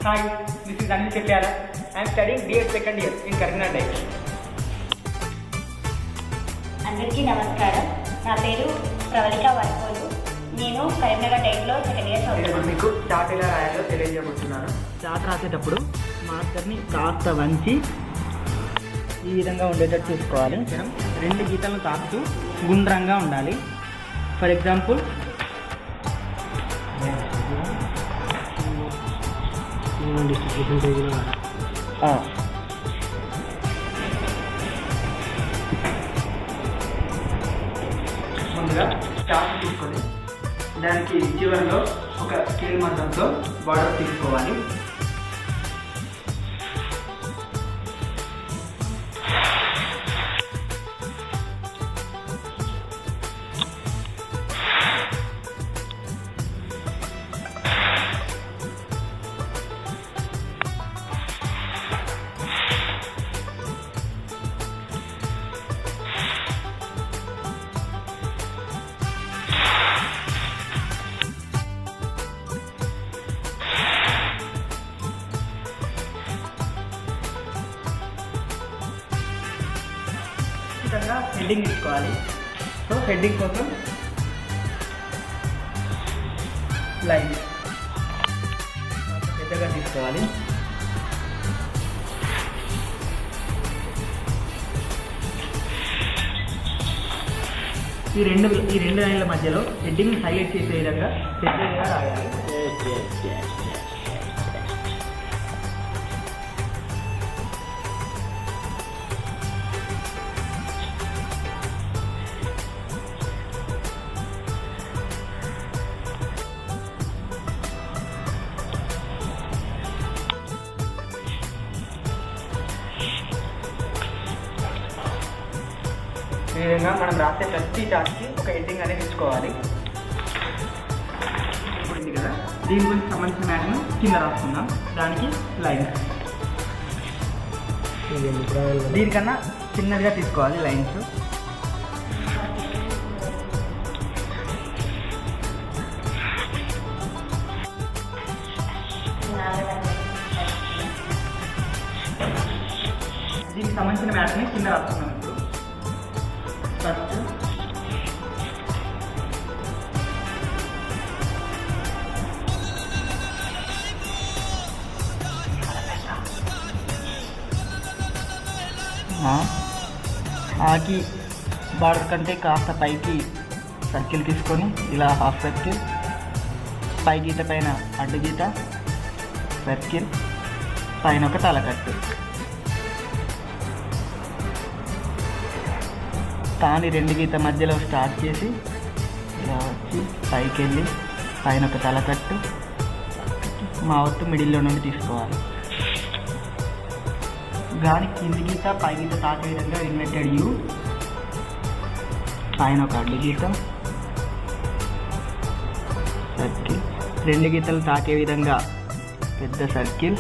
Hi, this is Anil Chetyala. I am studying BA second year in Karimnagar Diet. అందరికీ నమస్కారం. నా పేరు ప్రవళిక వర్కోలు. నేను కరీంనగర్ డైట్లో సెకండ్ ఇయర్ చదువుతున్నాను. మీకు చార్ట్ ఎలా రాయాలో తెలియజేయబోతున్నాను. చార్ట్ రాసేటప్పుడు మార్కర్ని కాస్త వంచి ఈ విధంగా ఉండేటట్టు చూసుకోవాలి. రెండు గీతలను తాకుతూ గుండ్రంగా ఉండాలి. ఫర్ ఎగ్జాంపుల్ ముందుగా చార్ట్ తీసుకొని దానికి చివరిలో ఒక స్కేల్ మందంతో బార్డర్ తీసుకోవాలి. హెడ్డింగ్ తీసుకోవాలి. సో హెడ్డింగ్ కోసం లైన్ పెద్దగా తీసుకోవాలి. ఈ రెండు లైన్ల మధ్యలో హెడ్డింగ్ హైలైట్ చేసే విధంగా పెద్దగా రాయాలి. ఈ విధంగా మనం రాసే ప్రతి చార్ట్కి ఒక హెడ్డింగ్ అనేది ఇచ్చుకోవాలి. ఇప్పుడు ఉంది కదా, దీని గురించి సంబంధించిన మ్యాటర్ను కింద రాసుకుందాం. దానికి లైన్ దీనికన్నా చిన్నదిగా తీసుకోవాలి లైన్స్. దీనికి సంబంధించిన మ్యాటర్ని కింద రాసుకున్నాం. ఫస్ట్ ఆకి బార్డర్ కంటే కాస్త పైకి సర్కిల్ తీసుకొని ఇలా హాఫ్ సర్కిల్, పై గీత పైన అడ్డు గీత, సర్కిల్, పైన ఒక తలకట్టు. తాని రెండు గీత మధ్యలో స్టార్ట్ చేసి ఇలా వచ్చి పైకి వెళ్ళి పైన ఒక తలకట్టు, మా ఒత్తు మిడిల్లో నుండి తీసుకోవాలి. గాని కింది గీత పై గీత తాకే విధంగా ఇన్వర్టెడ్ యూ, పైన ఒక అడ్డు గీత, సర్కిల్, రెండు గీతలు తాకే విధంగా పెద్ద సర్కిల్,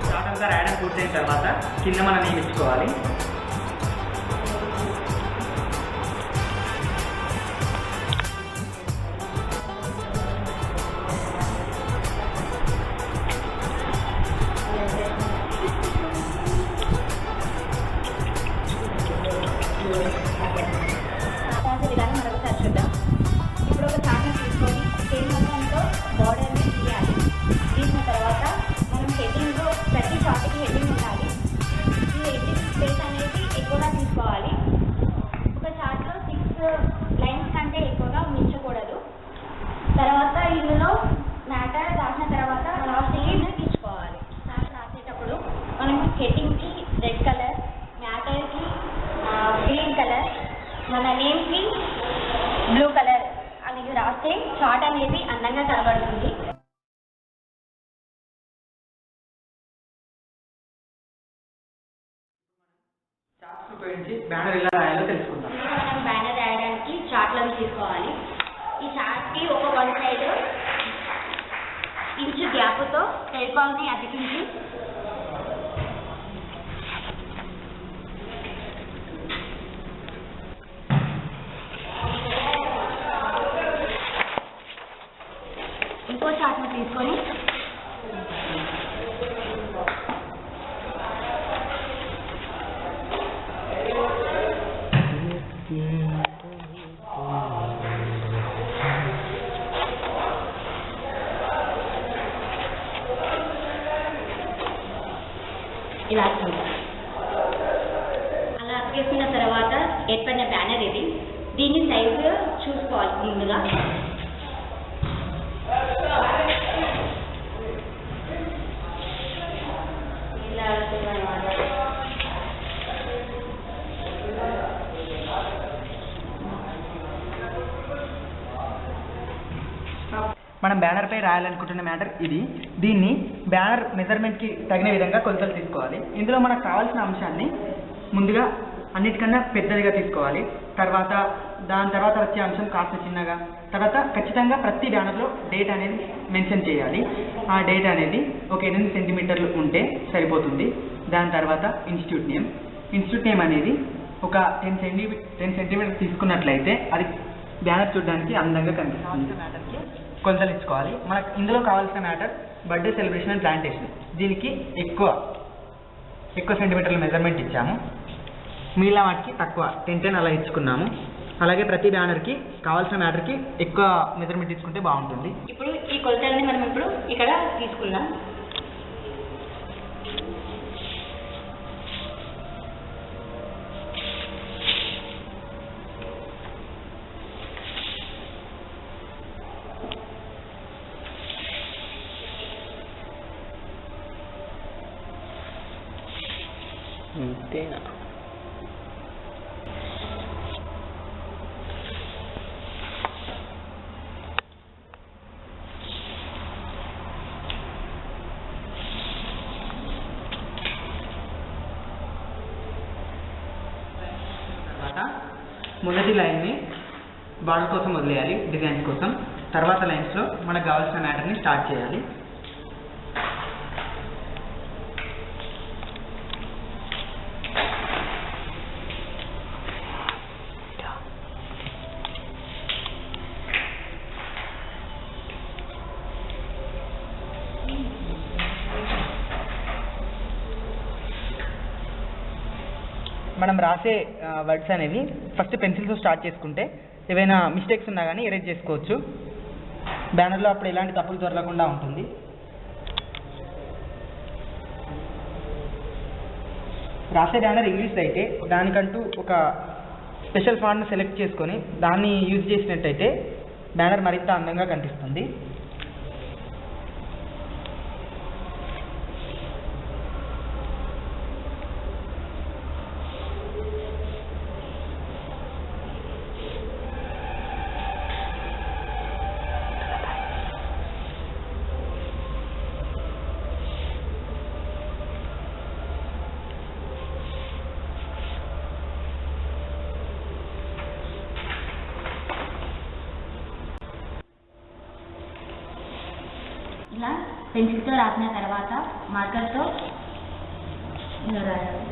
చార్ట్ అంతా రాయడం పూర్తయిన తర్వాత కింద మనం నియమించుకోవాలి. తర్వాత ఇందులో మ్యాటర్ రాసిన తర్వాత లాస్ట్ తీసుకోవాలి. చార్ట్ రాసేటప్పుడు మనం హెడ్డింగ్కి రెడ్ కలర్, మ్యాటర్కి గ్రీన్ కలర్, మన నేమ్కి బ్లూ కలర్ అనేది రాస్తే చార్ట్ అనేది అందంగా కనబడుతుంది. చార్ట్స్ ఉపయోగించి బ్యానర్ ఎలా రాయాలో తెలుసుకుందాం. మార్కర్ తీసుకోవాలి. ఈ చార్ట్కి ఒక 1 సైడ్ ఇంచు గ్యాప్తో ఫెవికాల్ని అతికించి ఇంకో చార్ట్ని తీసుకొని ఇలా అలా అతికేసిన తర్వాత ఏర్పడిన బ్యానర్ ఇది. దీన్ని సైజు చూసుకోవాలి ముందుగా. మనం బ్యానర్పై రాయాలనుకుంటున్న మ్యాటర్ ఇది. దీన్ని బ్యానర్ మెజర్మెంట్కి తగిన విధంగా కొలతలు తీసుకోవాలి. ఇందులో మనకు కావాల్సిన అంశాన్ని ముందుగా అన్నిటికన్నా పెద్దదిగా తీసుకోవాలి. దాని తర్వాత వచ్చే అంశం కాస్త చిన్నగా. తర్వాత ఖచ్చితంగా ప్రతి బ్యానర్లో డేట్ అనేది మెన్షన్ చేయాలి. ఆ డేట్ అనేది ఒక 8 సెంటీమీటర్లు ఉంటే సరిపోతుంది. దాని తర్వాత ఇన్స్టిట్యూట్ నేమ్ అనేది ఒక 10 సెంటీమీటర్ తీసుకున్నట్లయితే అది బ్యానర్ చూడడానికి అందంగా కనిపిస్తుంది. మ్యాటర్కి కొలతలు ఇచ్చుకోవాలి. మనకు ఇందులో కావాల్సిన matter birthday celebration and plantation. దీనికి ఎక్కువ సెంటీమీటర్ల మెజర్మెంట్ ఇచ్చాము. మిగిలిన వాటికి తక్కువ 10 అలా ఇచ్చుకున్నాము. అలాగే ప్రతి బ్యానర్కి కావాల్సిన మ్యాటర్కి ఎక్కువ మెజర్మెంట్ తీసుకుంటే బాగుంటుంది. ఇప్పుడు ఈ కొలతల్ని మనం ఇప్పుడు ఇక్కడ తీసుకుందాం. అంతేనా? మొదటి లైన్ని బార్డర్ కోసం వదిలేయాలి, డిజైన్స్ కోసం. తర్వాత లైన్స్లో మనకు కావాల్సిన మ్యాటర్ని స్టార్ట్ చేయాలి. మనం రాసే వర్డ్స్ అనేవి ఫస్ట్ పెన్సిల్తో స్టార్ట్ చేసుకుంటే ఏవైనా మిస్టేక్స్ ఉన్నా కానీ ఎరేజ్ చేసుకోవచ్చు. బ్యానర్లో అప్పుడు ఎలాంటి తప్పులు దొరకకుండా ఉంటుంది. రాసే బ్యానర్ ఇంగ్లీష్ అయితే దానికంటూ ఒక స్పెషల్ ఫాంట్ను సెలెక్ట్ చేసుకొని దాన్ని యూజ్ చేసినట్టయితే బ్యానర్ మరింత అందంగా కనిపిస్తుంది. ఇలా పెన్సిల్తో రాసిన తర్వాత మార్కర్తో ఇలా రాయాలి.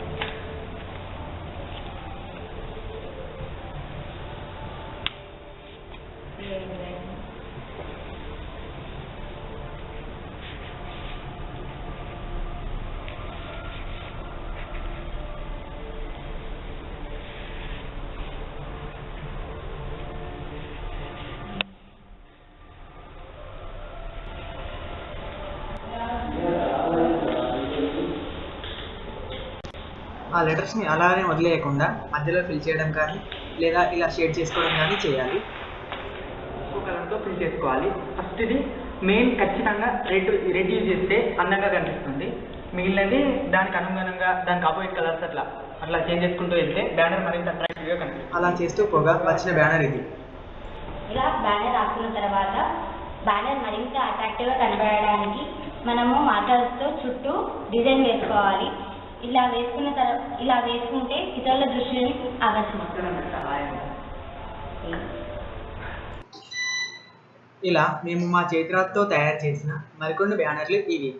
ఆ లెటర్స్ని అలానే వదిలేయకుండా మధ్యలో ఫిల్ చేయడం కానీ లేదా ఇలా షేడ్ చేసుకోవడం కానీ చేయాలి. ఇంకో కలర్తో ఫిల్ చేసుకోవాలి. ఫస్ట్ ఇది మెయిన్ ఖచ్చితంగా రెడ్ యూజ్ చేస్తే అందంగా కనిపిస్తుంది. మిగిలినది దానికి అనుగుణంగా దానికి ఆపోజిట్ కలర్స్ అట్లా చేంజ్ చేసుకుంటూ వెళ్తే బ్యానర్ మరింత అట్రాక్టివ్గా కనిపిస్తుంది. అలా చేస్తూ పోగా వచ్చిన బ్యానర్ ఇది. ఇలా బ్యానర్ రాసుకున్న తర్వాత బ్యానర్ మరింత అట్రాక్టివ్గా కనబడడానికి మనము మార్కర్స్తో చుట్టూ డిజైన్ వేసుకోవాలి. ఇలా వేసుకుంటే ఇతరుల దృష్టిని ఆకర్షిస్తుంది. ఇలా మేము మా చేతిరాతతో తయారు చేసిన మరికొన్ని బ్యానర్లు ఇవి.